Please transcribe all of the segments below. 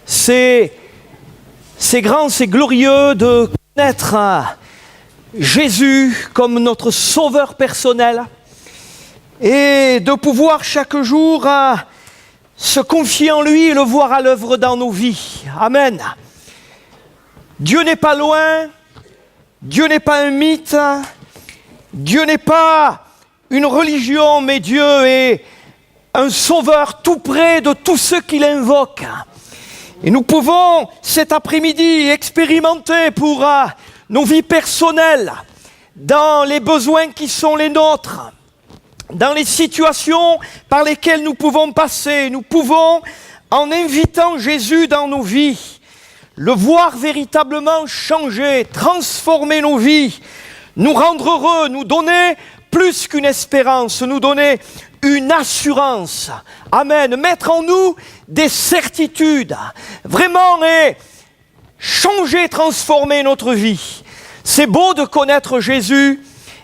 C'est grand, c'est glorieux de connaître Jésus comme notre sauveur personnel et de pouvoir chaque jour se confier en lui et le voir à l'œuvre dans nos vies. Amen. Dieu n'est pas loin, Dieu n'est pas un mythe, Dieu n'est pas une religion, mais Dieu est un sauveur tout près de tous ceux qui l'invoquent. Et nous pouvons cet après-midi expérimenter pour nos vies personnelles, dans les besoins qui sont les nôtres, dans les situations par lesquelles nous pouvons passer. Nous pouvons, en invitant Jésus dans nos vies, le voir véritablement changer, transformer nos vies, nous rendre heureux, nous donner plus qu'une espérance, nous donner une assurance. Amen. Mettre en nous des certitudes. Vraiment, et changer, transformer notre vie. C'est beau de connaître Jésus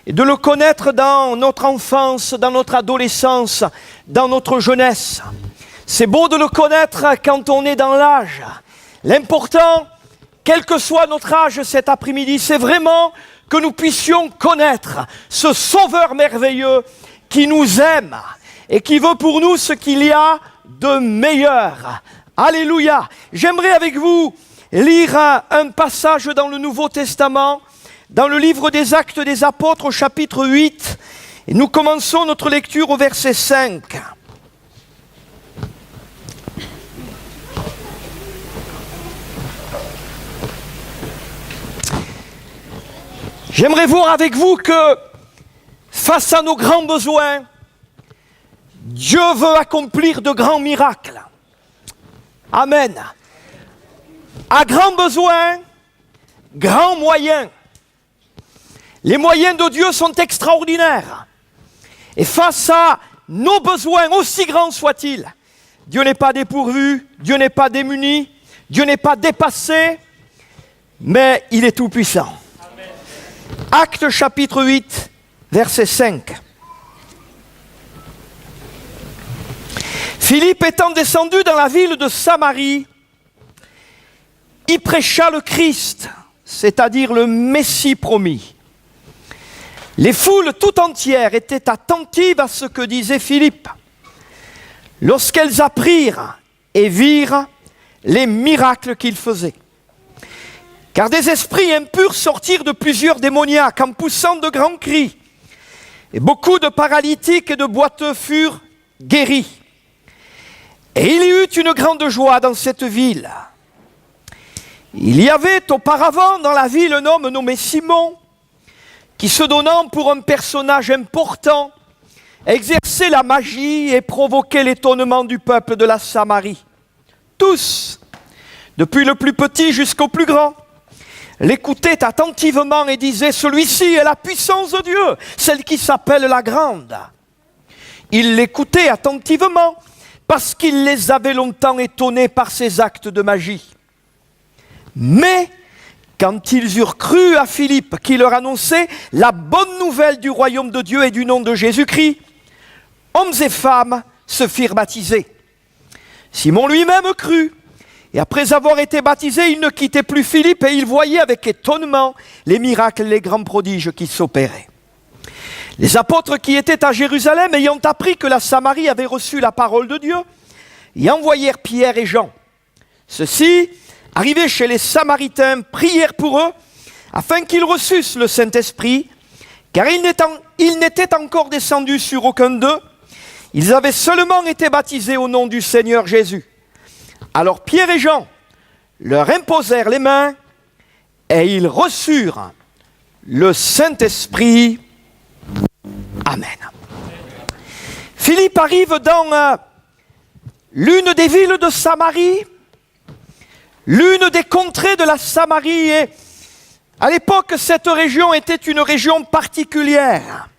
et de le connaître dans notre enfance, dans notre adolescence, dans notre jeunesse. C'est beau de le connaître quand on est dans l'âge. L'important, quel que soit notre âge cet après-midi, c'est vraiment que nous puissions connaître ce Sauveur merveilleux qui nous aime et qui veut pour nous ce qu'il y a de meilleur. Alléluia. J'aimerais avec vous lire un passage dans le Nouveau Testament, dans le livre des Actes des Apôtres au chapitre 8. Et nous commençons notre lecture au verset 5. J'aimerais voir avec vous que face à nos grands besoins, Dieu veut accomplir de grands miracles. Amen. À grands besoins, grands moyens. Les moyens de Dieu sont extraordinaires. Et face à nos besoins, aussi grands soient-ils, Dieu n'est pas dépourvu, Dieu n'est pas démuni, Dieu n'est pas dépassé, mais il est tout-puissant. Actes chapitre 8, verset 5. Philippe étant descendu dans la ville de Samarie, y prêcha le Christ, c'est-à-dire le Messie promis. Les foules tout entières étaient attentives à ce que disait Philippe. Lorsqu'elles apprirent et virent les miracles qu'il faisait. Car des esprits impurs sortirent de plusieurs démoniaques en poussant de grands cris. Et beaucoup de paralytiques et de boiteux furent guéris. Et il y eut une grande joie dans cette ville. Il y avait auparavant dans la ville un homme nommé Simon, qui se donnant pour un personnage important, exerçait la magie et provoquait l'étonnement du peuple de la Samarie. Tous, depuis le plus petit jusqu'au plus grand, l'écoutaient attentivement et disaient « Celui-ci est la puissance de Dieu, celle qui s'appelle la Grande. » Ils l'écoutaient attentivement parce qu'il les avait longtemps étonnés par ses actes de magie. Mais quand ils eurent cru à Philippe qui leur annonçait la bonne nouvelle du royaume de Dieu et du nom de Jésus-Christ, hommes et femmes se firent baptiser. Simon lui-même crut. Et après avoir été baptisé, il ne quittait plus Philippe et il voyait avec étonnement les miracles et les grands prodiges qui s'opéraient. Les apôtres qui étaient à Jérusalem, ayant appris que la Samarie avait reçu la parole de Dieu, y envoyèrent Pierre et Jean. Ceux-ci, arrivés chez les Samaritains, prièrent pour eux, afin qu'ils reçussent le Saint-Esprit, car il n'était encore descendu sur aucun d'eux. Ils avaient seulement été baptisés au nom du Seigneur Jésus. Alors Pierre et Jean leur imposèrent les mains et ils reçurent le Saint-Esprit. Amen. Philippe arrive dans l'une des villes de Samarie, l'une des contrées de la Samarie. Et à l'époque, cette région était une région particulière.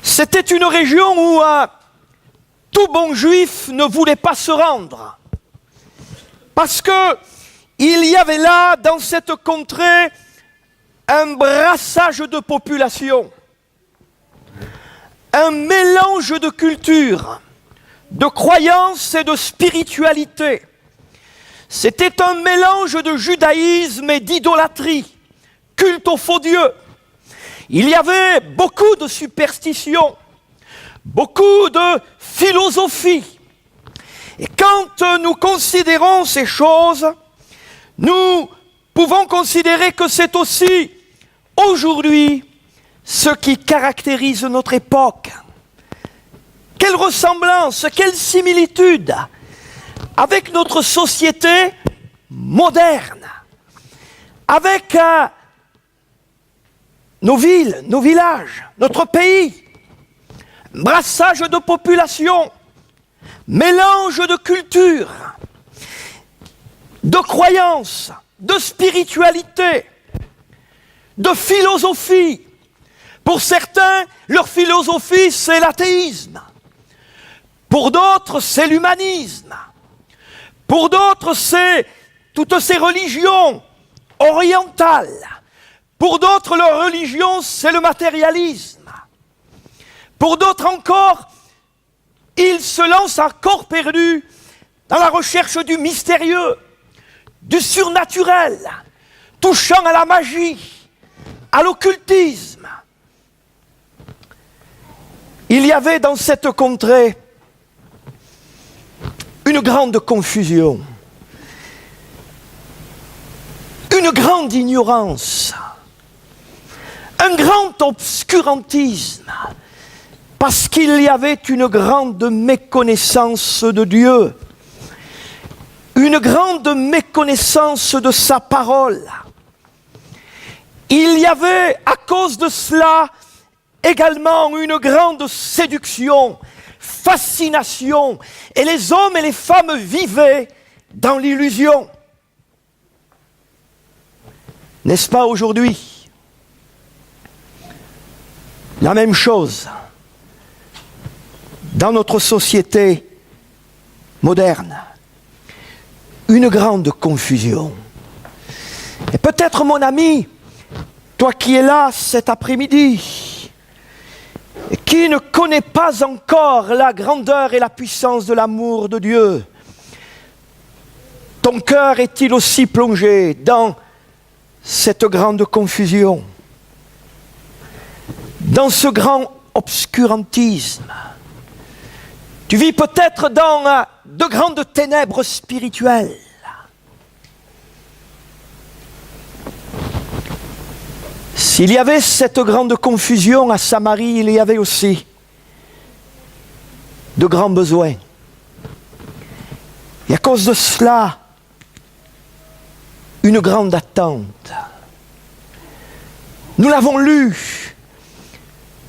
C'était une région où tout bon juif ne voulait pas se rendre. Parce que il y avait là, dans cette contrée, un brassage de population, un mélange de cultures, de croyance et de spiritualité. C'était un mélange de judaïsme et d'idolâtrie, culte aux faux dieux. Il y avait beaucoup de superstitions, beaucoup de philosophie. Et quand nous considérons ces choses, nous pouvons considérer que c'est aussi aujourd'hui ce qui caractérise notre époque. Quelle ressemblance, quelle similitude avec notre société moderne, avec nos villes, nos villages, notre pays, brassage de population, mélange de culture, de croyances, de spiritualité, de philosophie. Pour certains, leur philosophie, c'est l'athéisme. Pour d'autres, c'est l'humanisme. Pour d'autres, c'est toutes ces religions orientales. Pour d'autres, leur religion, c'est le matérialisme. Pour d'autres encore, ils se lancent à corps perdu dans la recherche du mystérieux, du surnaturel, touchant à la magie, à l'occultisme. Il y avait dans cette contrée une grande confusion, une grande ignorance, un grand obscurantisme, parce qu'il y avait une grande méconnaissance de Dieu, une grande méconnaissance de sa parole. Il y avait à cause de cela également une grande séduction, fascination, et les hommes et les femmes vivaient dans l'illusion. N'est-ce pas aujourd'hui? La même chose dans notre société moderne. Une grande confusion. Et peut-être, mon ami, toi qui es là cet après-midi, et qui ne connais pas encore la grandeur et la puissance de l'amour de Dieu, ton cœur est-il aussi plongé dans cette grande confusion, dans ce grand obscurantisme? Tu vis peut-être dans de grandes ténèbres spirituelles. S'il y avait cette grande confusion à Samarie, il y avait aussi de grands besoins. Et à cause de cela, une grande attente. Nous l'avons lu,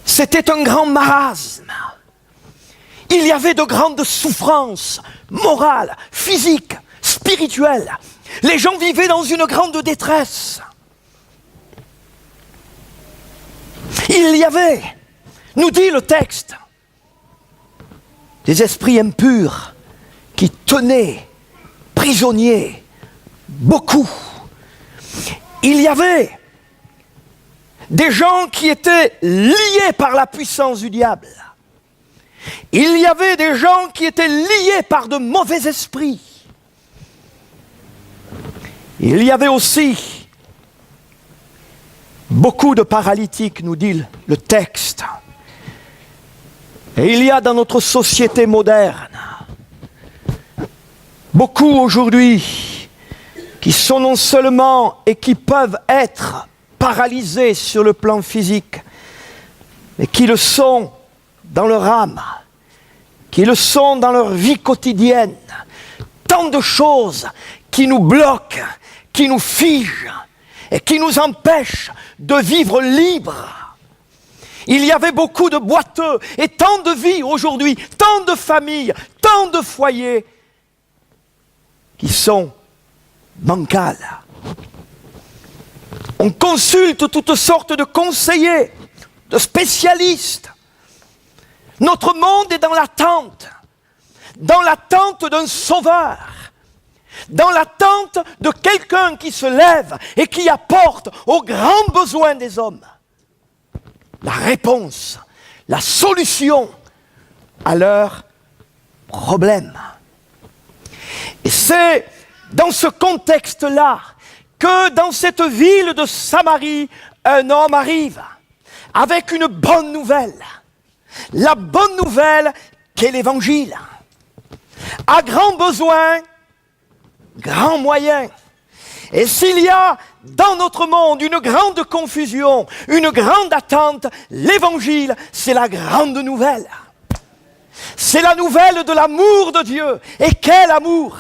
c'était un grand marasme. Il y avait de grandes souffrances morales, physiques, spirituelles. Les gens vivaient dans une grande détresse. Il y avait, nous dit le texte, des esprits impurs qui tenaient prisonniers beaucoup. Il y avait des gens qui étaient liés par la puissance du diable. Il y avait des gens qui étaient liés par de mauvais esprits. Il y avait aussi beaucoup de paralytiques, nous dit le texte. Et il y a dans notre société moderne beaucoup aujourd'hui qui sont non seulement et qui peuvent être paralysés sur le plan physique, mais qui le sont dans leur âme, qui le sont dans leur vie quotidienne. Tant de choses qui nous bloquent, qui nous figent et qui nous empêchent de vivre libres. Il y avait beaucoup de boiteux et tant de vies aujourd'hui, tant de familles, tant de foyers qui sont bancales. On consulte toutes sortes de conseillers, de spécialistes. Notre monde est dans l'attente d'un sauveur, dans l'attente de quelqu'un qui se lève et qui apporte aux grands besoins des hommes la réponse, la solution à leurs problème. Et c'est dans ce contexte-là que dans cette ville de Samarie, un homme arrive avec une bonne nouvelle. La bonne nouvelle qu'est l'Évangile. À grand besoin, grand moyen. Et s'il y a dans notre monde une grande confusion, une grande attente, l'Évangile, c'est la grande nouvelle. C'est la nouvelle de l'amour de Dieu. Et quel amour!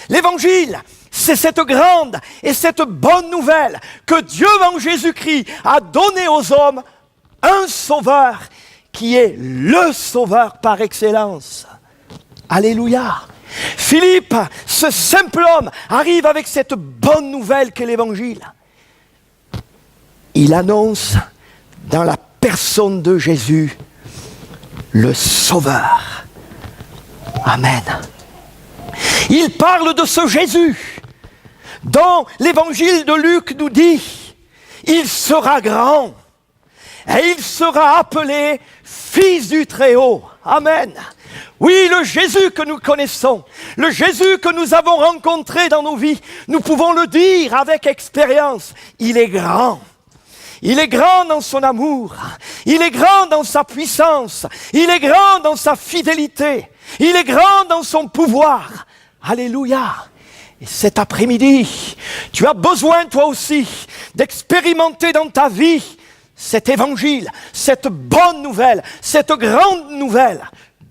L'Évangile, c'est cette grande et cette bonne nouvelle que Dieu en Jésus-Christ a donné aux hommes un sauveur qui est le sauveur par excellence. Alléluia! Philippe, ce simple homme, arrive avec cette bonne nouvelle qu'est l'Évangile. Il annonce dans la personne de Jésus le Sauveur. Amen. Il parle de ce Jésus dont l'Évangile de Luc nous dit « Il sera grand et il sera appelé Fils du Très-Haut. » Amen. Oui, le Jésus que nous connaissons, le Jésus que nous avons rencontré dans nos vies, nous pouvons le dire avec expérience, il est grand. Il est grand dans son amour, il est grand dans sa puissance, il est grand dans sa fidélité, il est grand dans son pouvoir. Alléluia. Et cet après-midi, tu as besoin toi aussi d'expérimenter dans ta vie cet évangile, cette bonne nouvelle, cette grande nouvelle.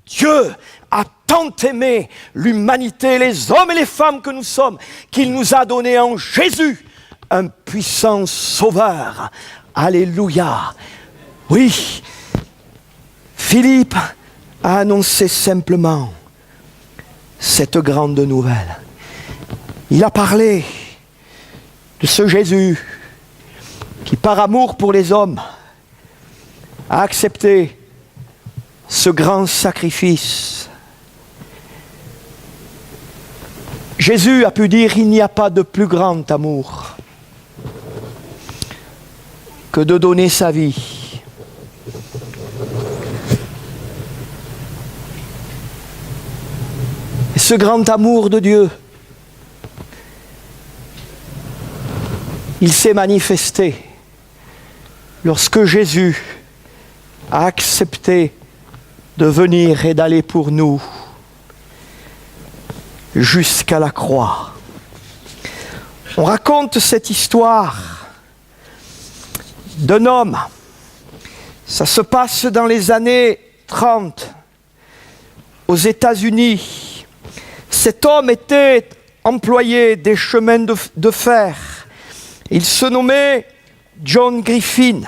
Dieu a tant aimé l'humanité, les hommes et les femmes que nous sommes, qu'il nous a donné en Jésus un puissant sauveur. Alléluia. Oui, Philippe a annoncé simplement cette grande nouvelle. Il a parlé de ce Jésus qui, par amour pour les hommes, a accepté ce grand sacrifice. Jésus a pu dire, il n'y a pas de plus grand amour que de donner sa vie. Et ce grand amour de Dieu, il s'est manifesté lorsque Jésus a accepté de venir et d'aller pour nous jusqu'à la croix. On raconte cette histoire d'un homme. Ça se passe dans les années 30 aux États-Unis. Cet homme était employé des chemins de fer. Il se nommait John Griffin.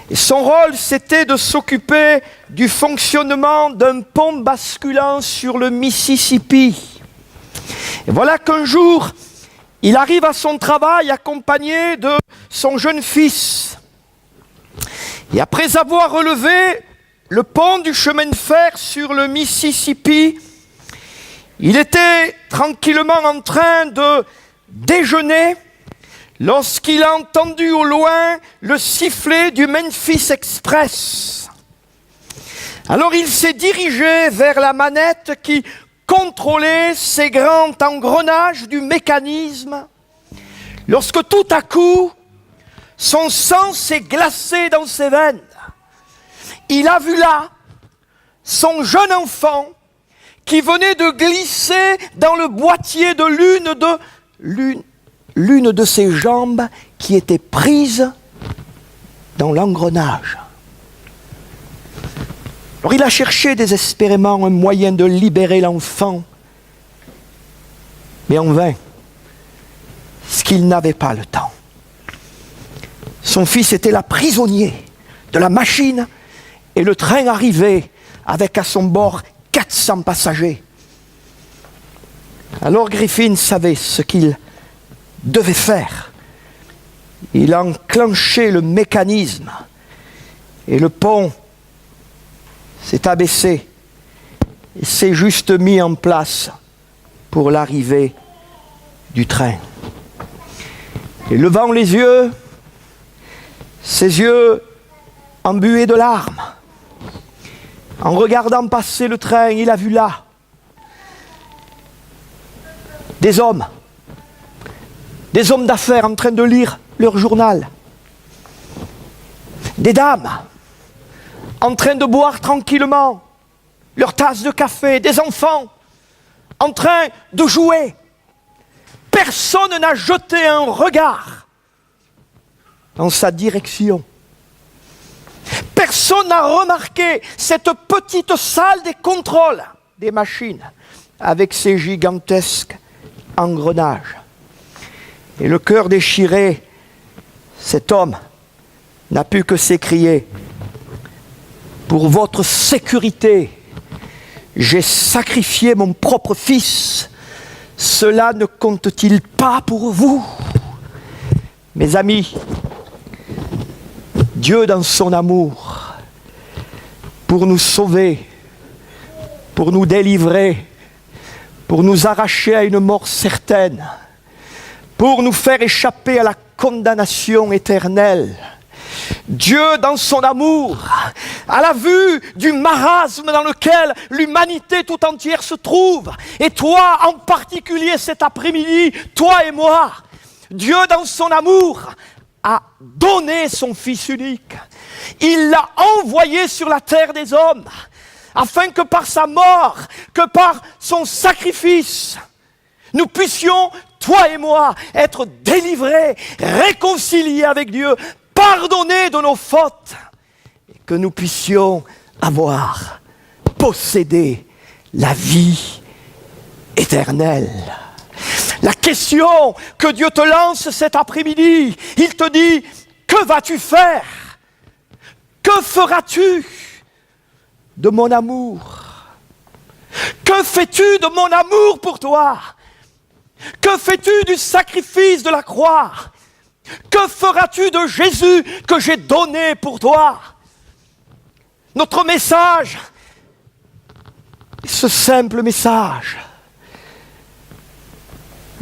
Et son rôle, c'était de s'occuper du fonctionnement d'un pont basculant sur le Mississippi. Et voilà qu'un jour, il arrive à son travail accompagné de son jeune fils. Et après avoir relevé le pont du chemin de fer sur le Mississippi, il était tranquillement en train de déjeuner lorsqu'il a entendu au loin le sifflet du Memphis Express. Alors il s'est dirigé vers la manette qui contrôlait ces grands engrenages du mécanisme, lorsque tout à coup, son sang s'est glacé dans ses veines. Il a vu là son jeune enfant qui venait de glisser dans le boîtier de l'une de ses jambes qui était prise dans l'engrenage. Alors il a cherché désespérément un moyen de libérer l'enfant, mais en vain, parce qu'il n'avait pas le temps. Son fils était là prisonnier de la machine et le train arrivait avec à son bord 400 passagers. Alors Griffin savait ce qu'il devait faire. Il a enclenché le mécanisme et le pont s'est abaissé et s'est juste mis en place pour l'arrivée du train. Et levant les yeux, ses yeux embués de larmes, En regardant passer le train, il a vu là des hommes d'affaires en train de lire leur journal, des dames en train de boire tranquillement leur tasse de café, des enfants en train de jouer. Personne n'a jeté un regard en sa direction. Personne n'a remarqué cette petite salle des contrôles des machines avec ses gigantesques engrenages. Et le cœur déchiré, cet homme n'a pu que s'écrier: pour votre sécurité, j'ai sacrifié mon propre fils. Cela ne compte-t-il pas pour vous? Mes amis, Dieu dans son amour, pour nous sauver, pour nous délivrer, pour nous arracher à une mort certaine, pour nous faire échapper à la condamnation éternelle, Dieu dans son amour, à la vue du marasme dans lequel l'humanité tout entière se trouve, et toi en particulier cet après-midi, toi et moi, Dieu dans son amour a donné son Fils unique. Il l'a envoyé sur la terre des hommes, afin que par sa mort, que par son sacrifice, nous puissions, toi et moi, être délivrés, réconciliés avec Dieu, pardonnés de nos fautes, et que nous puissions avoir, posséder la vie éternelle. La question que Dieu te lance cet après-midi, il te dit: que vas-tu faire? Que feras-tu de mon amour? Que fais-tu de mon amour pour toi? Que fais-tu du sacrifice de la croix? Que feras-tu de Jésus que j'ai donné pour toi? Notre message, ce simple message: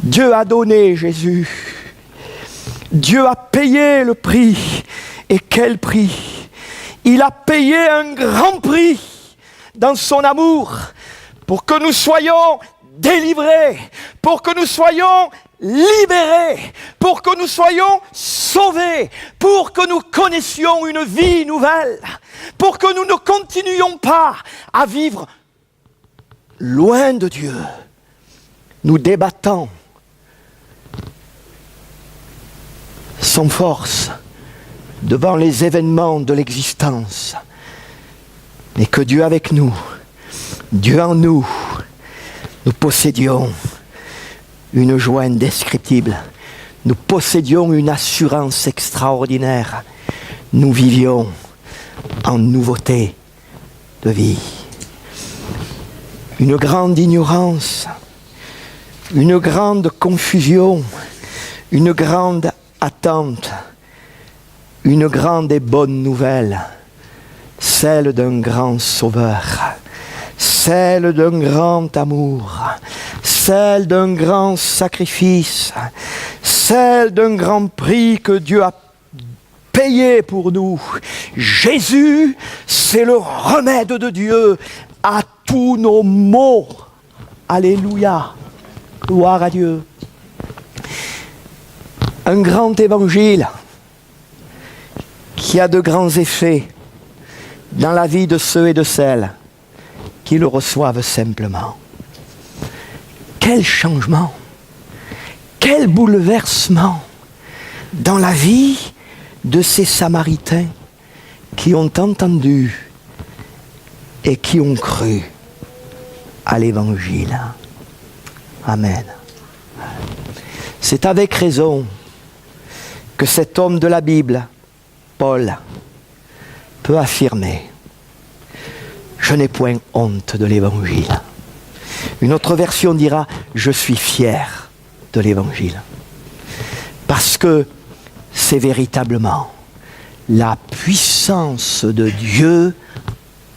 Dieu a donné Jésus. Dieu a payé le prix. Et quel prix! Il a payé un grand prix dans son amour pour que nous soyons délivrés, pour que nous soyons libérés, pour que nous soyons sauvés, pour que nous connaissions une vie nouvelle, pour que nous ne continuions pas à vivre loin de Dieu, nous débattant sans force devant les événements de l'existence, mais que Dieu avec nous, Dieu en nous, nous possédions une joie indescriptible, nous possédions une assurance extraordinaire, nous vivions en nouveauté de vie. Une grande ignorance, une grande confusion, une grande attente, une grande et bonne nouvelle, celle d'un grand sauveur, celle d'un grand amour, celle d'un grand sacrifice, celle d'un grand prix que Dieu a payé pour nous. Jésus, c'est le remède de Dieu à tous nos maux. Alléluia, gloire à Dieu. Un grand évangile qui a de grands effets dans la vie de ceux et de celles qui le reçoivent simplement. Quel changement, quel bouleversement dans la vie de ces Samaritains qui ont entendu et qui ont cru à l'Évangile. Amen. C'est avec raison que cet homme de la Bible, Paul, peut affirmer: je n'ai point honte de l'Évangile. Une autre version dira: je suis fier de l'Évangile. Parce que c'est véritablement la puissance de Dieu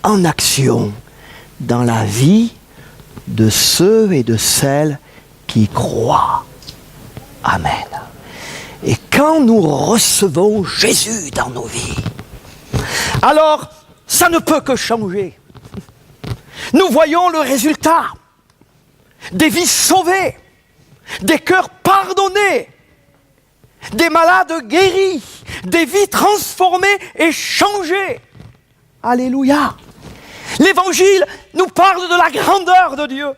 en action dans la vie de ceux et de celles qui croient. Amen. Et quand nous recevons Jésus dans nos vies, alors ça ne peut que changer. Nous voyons le résultat. Des vies sauvées, des cœurs pardonnés, des malades guéris, des vies transformées et changées. Alléluia. L'Évangile nous parle de la grandeur de Dieu.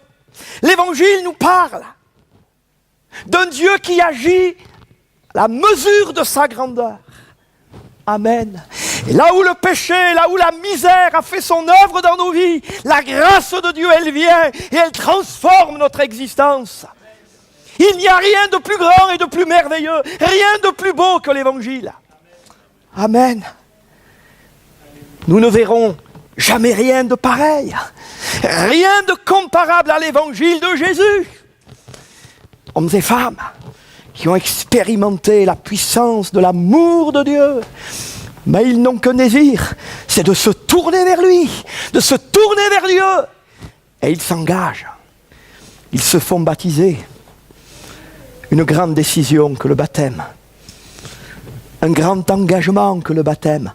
L'Évangile nous parle d'un Dieu qui agit à la mesure de sa grandeur. Amen. Et là où le péché, là où la misère a fait son œuvre dans nos vies, la grâce de Dieu, elle vient et elle transforme notre existence. Il n'y a rien de plus grand et de plus merveilleux, rien de plus beau que l'Évangile. Amen. Nous ne verrons jamais rien de pareil, rien de comparable à l'Évangile de Jésus. Hommes et femmes qui ont expérimenté la puissance de l'amour de Dieu, mais ils n'ont qu'un désir, c'est de se tourner vers lui, de se tourner vers Dieu. Et ils s'engagent, ils se font baptiser. Une grande décision que le baptême, un grand engagement que le baptême,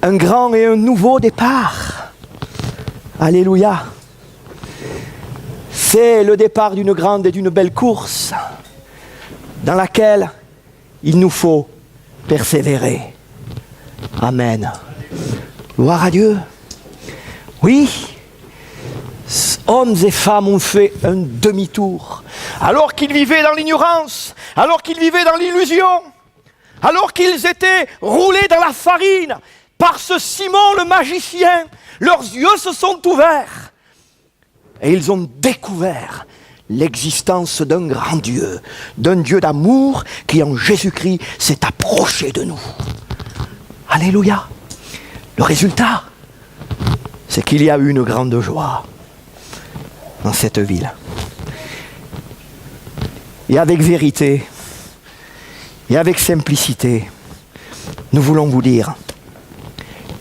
un grand et un nouveau départ. Alléluia. C'est le départ d'une grande et d'une belle course dans laquelle il nous faut persévérer. Amen. Gloire à Dieu. Oui, hommes et femmes ont fait un demi-tour. Alors qu'ils vivaient dans l'ignorance, alors qu'ils vivaient dans l'illusion, alors qu'ils étaient roulés dans la farine, par ce Simon le magicien, leurs yeux se sont ouverts et ils ont découvert l'existence d'un grand Dieu, d'un Dieu d'amour qui en Jésus-Christ s'est approché de nous. Alléluia. Le résultat, c'est qu'il y a eu une grande joie dans cette ville. Et avec vérité, et avec simplicité, nous voulons vous dire,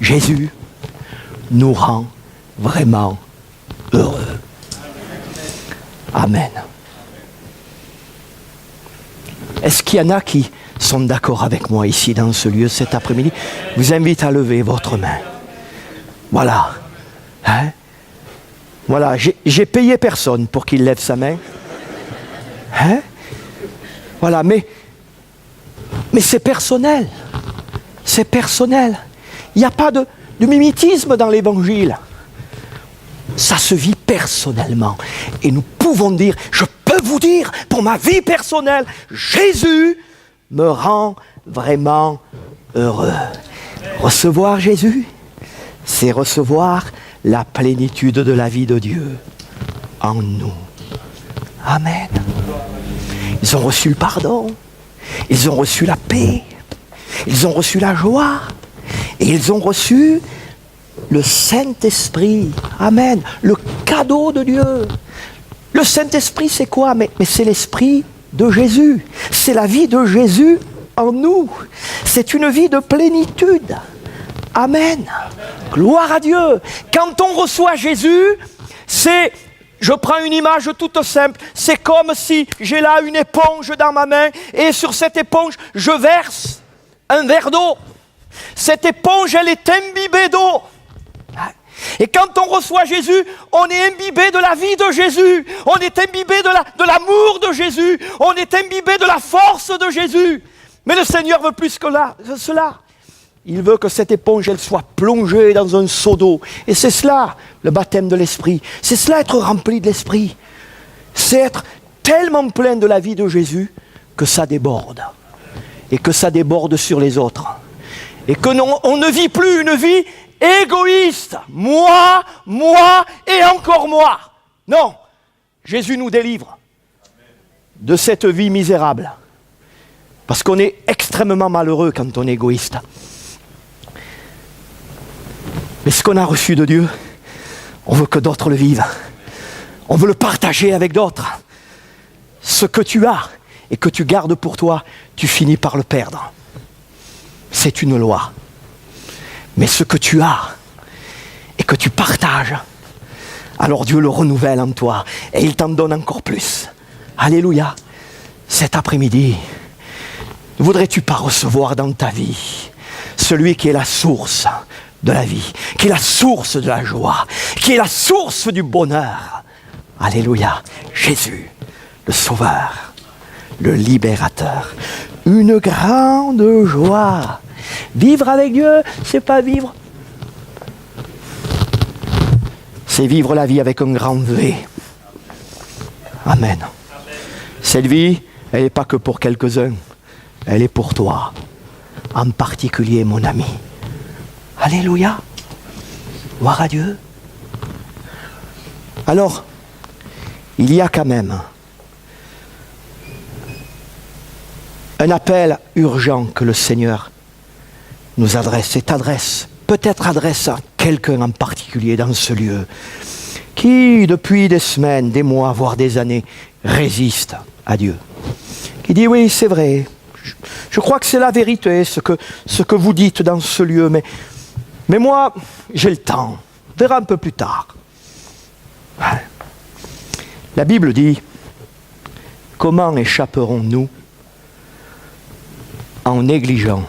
Jésus nous rend vraiment heureux. Amen. Est-ce qu'il y en a qui sont d'accord avec moi ici dans ce lieu cet après-midi? Je vous invite à lever votre main. Voilà. Hein? Voilà, j'ai payé personne pour qu'il lève sa main. Hein? Voilà, mais c'est personnel. C'est personnel. Il n'y a pas de mimétisme dans l'Évangile. Ça se vit personnellement. Et nous pouvons dire, je peux vous dire, pour ma vie personnelle, Jésus me rend vraiment heureux. Recevoir Jésus, c'est recevoir la plénitude de la vie de Dieu en nous. Amen. Ils ont reçu le pardon, ils ont reçu la paix, ils ont reçu la joie, et ils ont reçu le Saint-Esprit. Amen. Le cadeau de Dieu. Le Saint-Esprit, c'est quoi? Mais c'est l'Esprit de Jésus. C'est la vie de Jésus en nous. C'est une vie de plénitude. Amen. Gloire à Dieu. Quand on reçoit Jésus, c'est... Je prends une image toute simple. C'est comme si j'ai là une éponge dans ma main et sur cette éponge, je verse un verre d'eau. Cette éponge, elle est imbibée d'eau. Et quand on reçoit Jésus, on est imbibé de la vie de Jésus. On est imbibé de l'amour de Jésus. On est imbibé de la force de Jésus. Mais le Seigneur veut plus que cela. Il veut que cette éponge, elle soit plongée dans un seau d'eau. Et c'est cela, le baptême de l'Esprit. C'est cela, être rempli de l'Esprit. C'est être tellement plein de la vie de Jésus que ça déborde. Et que ça déborde sur les autres. Et que on ne vit plus une vie égoïste. Moi et encore moi. Non. Jésus nous délivre de cette vie misérable. Parce qu'on est extrêmement malheureux quand on est égoïste. Mais ce qu'on a reçu de Dieu, on veut que d'autres le vivent. On veut le partager avec d'autres. Ce que tu as et que tu gardes pour toi, tu finis par le perdre. C'est une loi. Mais ce que tu as et que tu partages, alors Dieu le renouvelle en toi et il t'en donne encore plus. Alléluia. Cet après-midi, ne voudrais-tu pas recevoir dans ta vie celui qui est la source de la vie, qui est la source de la joie, qui est la source du bonheur. Alléluia. Jésus, le Sauveur, le Libérateur. Une grande joie. Vivre avec Dieu, c'est pas vivre. C'est vivre la vie avec un grand V. Amen. Cette vie, elle n'est pas que pour quelques-uns. Elle est pour toi. En particulier, mon ami. Alléluia. Gloire à Dieu. Alors, il y a quand même un appel urgent que le Seigneur nous adresse. Cette adresse, peut-être adresse à quelqu'un en particulier dans ce lieu, qui depuis des semaines, des mois, voire des années, résiste à Dieu. Qui dit oui, c'est vrai, je crois que c'est la vérité, ce que vous dites dans ce lieu, mais moi, j'ai le temps, on verra un peu plus tard. La Bible dit, comment échapperons-nous en négligeant?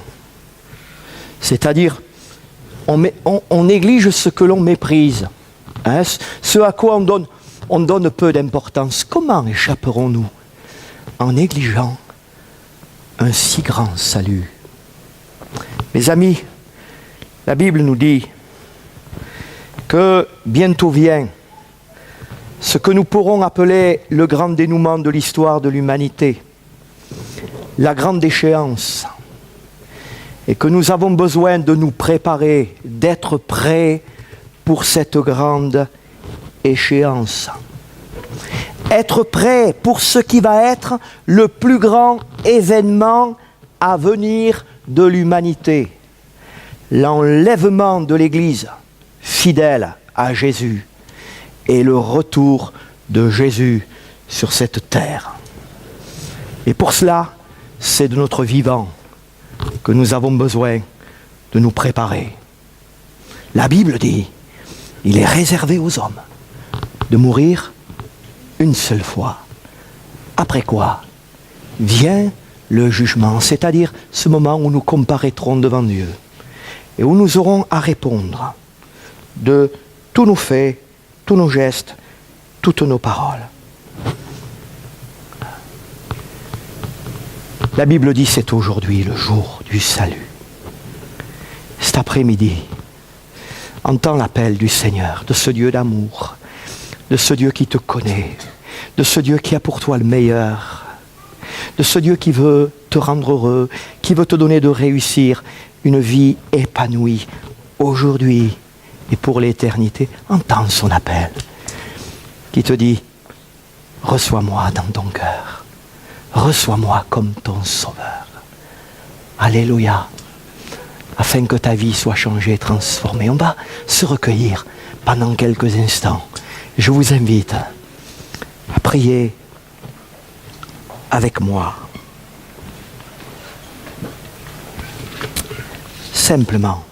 C'est-à-dire, on néglige ce que l'on méprise, hein, ce à quoi on donne peu d'importance. Comment échapperons-nous en négligeant un si grand salut? Mes amis, la Bible nous dit que bientôt vient ce que nous pourrons appeler le grand dénouement de l'histoire de l'humanité, la grande échéance, et que nous avons besoin de nous préparer, d'être prêts pour cette grande échéance. Être prêt pour ce qui va être le plus grand événement à venir de l'humanité. L'enlèvement de l'Église fidèle à Jésus et le retour de Jésus sur cette terre. Et pour cela, c'est de notre vivant que nous avons besoin de nous préparer. La Bible dit, il est réservé aux hommes de mourir une seule fois. Après quoi vient le jugement, c'est-à-dire ce moment où nous comparaîtrons devant Dieu et où nous aurons à répondre de tous nos faits, tous nos gestes, toutes nos paroles. La Bible dit c'est aujourd'hui le jour du salut. Cet après-midi, entends l'appel du Seigneur, de ce Dieu d'amour, de ce Dieu qui te connaît, de ce Dieu qui a pour toi le meilleur, de ce Dieu qui veut te rendre heureux, qui veut te donner de réussir une vie épanouie aujourd'hui et pour l'éternité. Entends son appel qui te dit « Reçois-moi dans ton cœur, reçois-moi comme ton sauveur. » Alléluia. Afin que ta vie soit changée, transformée. On va se recueillir pendant quelques instants. Je vous invite à prier avec moi. Simplement.